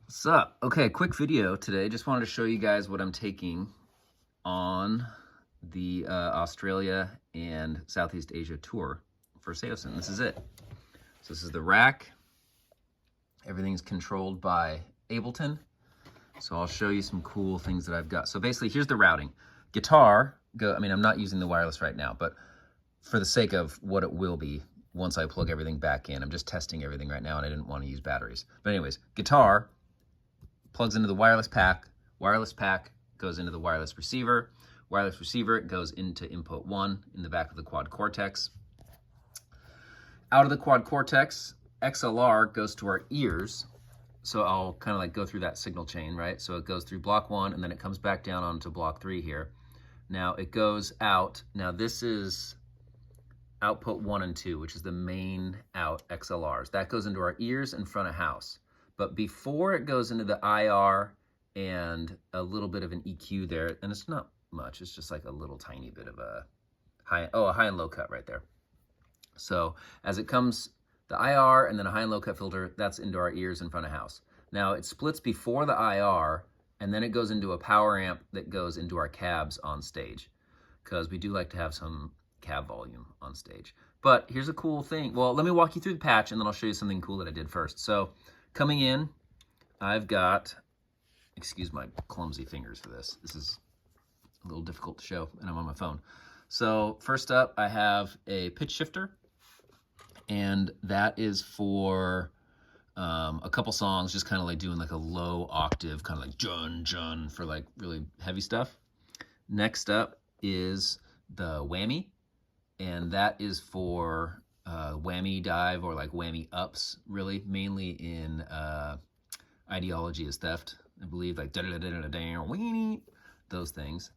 What's up? Okay, quick video today. Just wanted to show you guys what I'm taking on the Australia and Southeast Asia tour for Saosin. This is it. So this is the rack. Everything's controlled by Ableton. So I'll show you some cool things that I've got. So basically, here's the routing. Guitar, I'm not using the wireless right now, but for the sake of what it will be once I plug everything back in, I'm just testing everything right now and I didn't want to use batteries. But anyways, guitar plugs into the wireless pack goes into the wireless receiver goes into input 1 in the back of the quad Cortex. Out of the quad Cortex, XLR goes to our ears. So I'll kind of like go through that signal chain, right? So it goes through block 1 and then it comes back down onto block 3 here. Now it goes out. Now this is output 1 and 2, which is the main out XLRs. That goes into our ears and front of house. But before it goes into the IR and a little bit of an EQ there, and it's not much, it's just like a little tiny bit of a high and low cut right there. So as it comes, the IR and then a high and low cut filter, that's into our ears in front of house. Now it splits before the IR and then it goes into a power amp that goes into our cabs on stage, because we do like to have some cab volume on stage. But here's a cool thing. Well, let me walk you through the patch and then I'll show you something cool that I did first. So coming in, I've got, excuse my clumsy fingers for this. This is a little difficult to show and I'm on my phone. So first up, I have a pitch shifter, and that is for a couple songs, just kind of like doing like a low octave, kind of like jun for like really heavy stuff. Next up is the whammy, and that is for whammy dive or like whammy ups, really mainly in Ideology is Theft, I believe, like those things.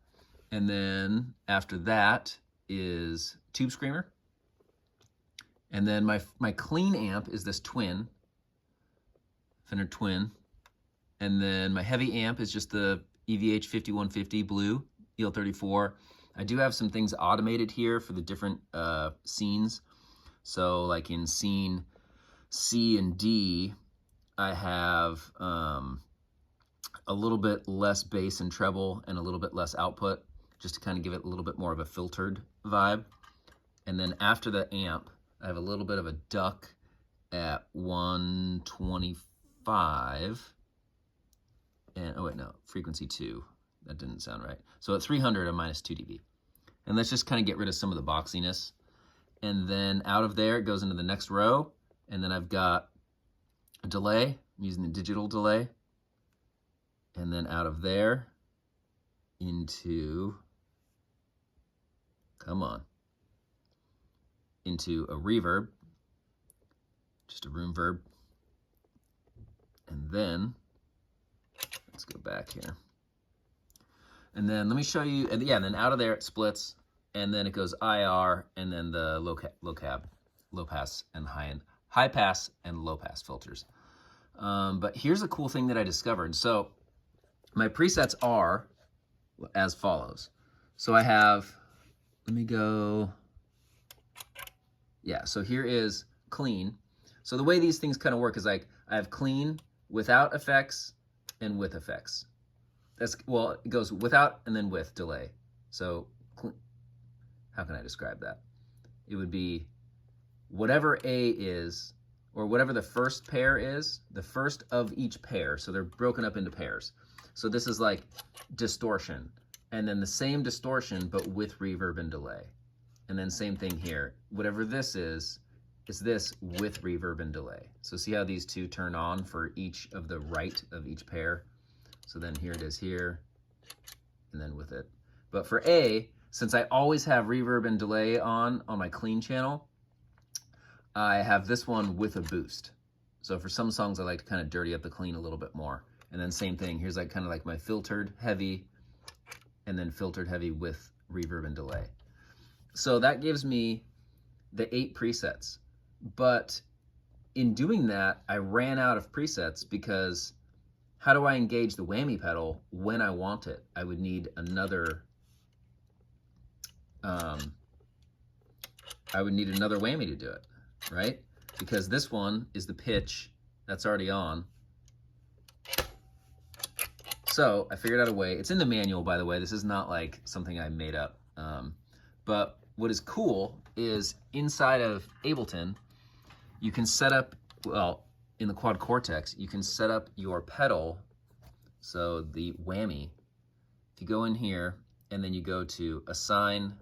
And then after that is Tube Screamer. And then my clean amp is this Twin, Fender Twin. And then my heavy amp is just the EVH 5150 Blue EL34. I do have some things automated here for the different scenes. So like in scene C and D, I have a little bit less bass and treble and a little bit less output, just to kind of give it a little bit more of a filtered vibe. And then after the amp, I have a little bit of a duck at 125. And, oh wait, no, frequency 2. That didn't sound right. So at 300, I'm minus 2 dB. And let's just kind of get rid of some of the boxiness. And then out of there, it goes into the next row. And then I've got a delay. I'm using the digital delay. And then out of there into, come on, into a reverb, just a room verb. And then, let's go back here. And then let me show you, and yeah, and then out of there it splits, and then it goes IR, and then the low pass and high pass and low pass filters. But here's a cool thing that I discovered. So my presets are as follows. So I have, let me go, yeah, so here is clean. So the way these things kind of work is like, I have clean without effects and with effects. That's, well, it goes without and then with delay. So how can I describe that? It would be whatever A is, or whatever the first pair is, the first of each pair. So they're broken up into pairs. So this is like distortion, and then the same distortion, but with reverb and delay. And then same thing here. Whatever this is this with reverb and delay. So see how these two turn on for each of the right of each pair? So then here it is here, and then with it. But for A, since I always have reverb and delay on my clean channel, I have this one with a boost. So for some songs, I like to kind of dirty up the clean a little bit more. And then same thing, here's like kind of like my filtered heavy, and then filtered heavy with reverb and delay. So that gives me the 8 presets. But in doing that, I ran out of presets, because how do I engage the whammy pedal when I want it? I would need another whammy to do it, right? Because this one is the pitch that's already on. So I figured out a way. It's in the manual, by the way. This is not like something I made up. But what is cool is inside of Ableton, you can set up, well, in the Quad Cortex, you can set up your pedal. So the Whammy, if you go in here and then you go to Assign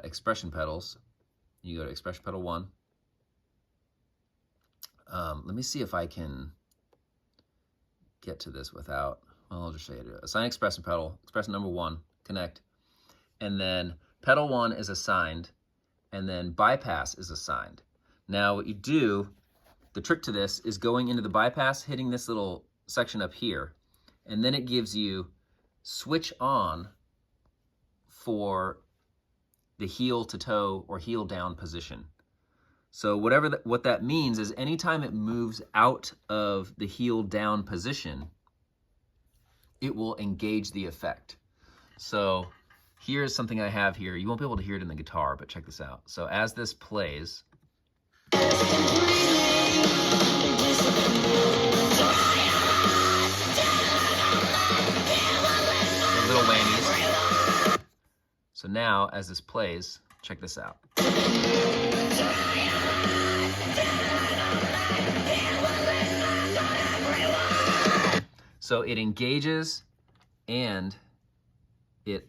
Expression Pedals, you go to Expression Pedal 1. Let me see if I can get to this without, well, I'll just show you how to do it. Assign Expression Pedal, Expression number 1, connect. And then pedal 1 is assigned, and then bypass is assigned. Now what you do, the trick to this is going into the bypass, hitting this little section up here, and then it gives you switch on for the heel to toe or heel down position. So what that means is anytime it moves out of the heel down position, it will engage the effect. So here's something I have here. You won't be able to hear it in the guitar, but check this out. So as this plays, the little whammies. So now as this plays, check this out. So it engages and it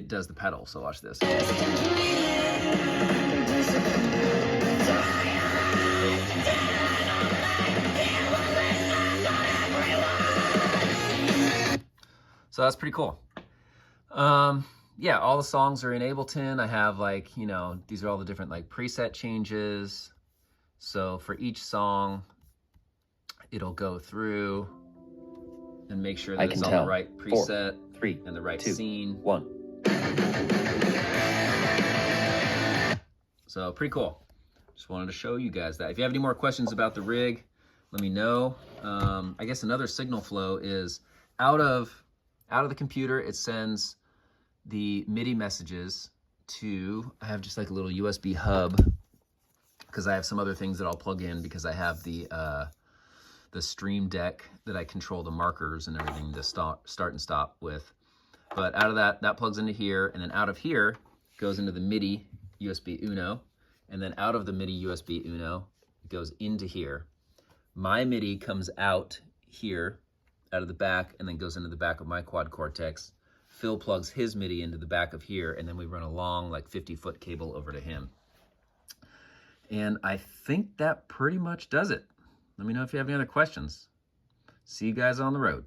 does the pedal. So watch this. So that's pretty cool. Yeah, all the songs are in Ableton. I have like, you know, these are all the different like preset changes. So for each song, it'll go through and make sure that it's on the right preset, 4, 3, and the right 2, scene. 1. So pretty cool. Just wanted to show you guys that. If you have any more questions about the rig, let me know. I guess another signal flow is out of the computer, it sends the MIDI messages to, I have just like a little USB hub because I have some other things that I'll plug in because I have the Stream Deck that I control the markers and everything to start and stop with. But out of that plugs into here, and then out of here goes into the MIDI USB Uno, and then out of the MIDI USB Uno, it goes into here. My MIDI comes out here, out of the back, and then goes into the back of my Quad Cortex. Phil plugs his MIDI into the back of here, and then we run a long, like 50-foot cable over to him. And I think that pretty much does it. Let me know if you have any other questions. See you guys on the road.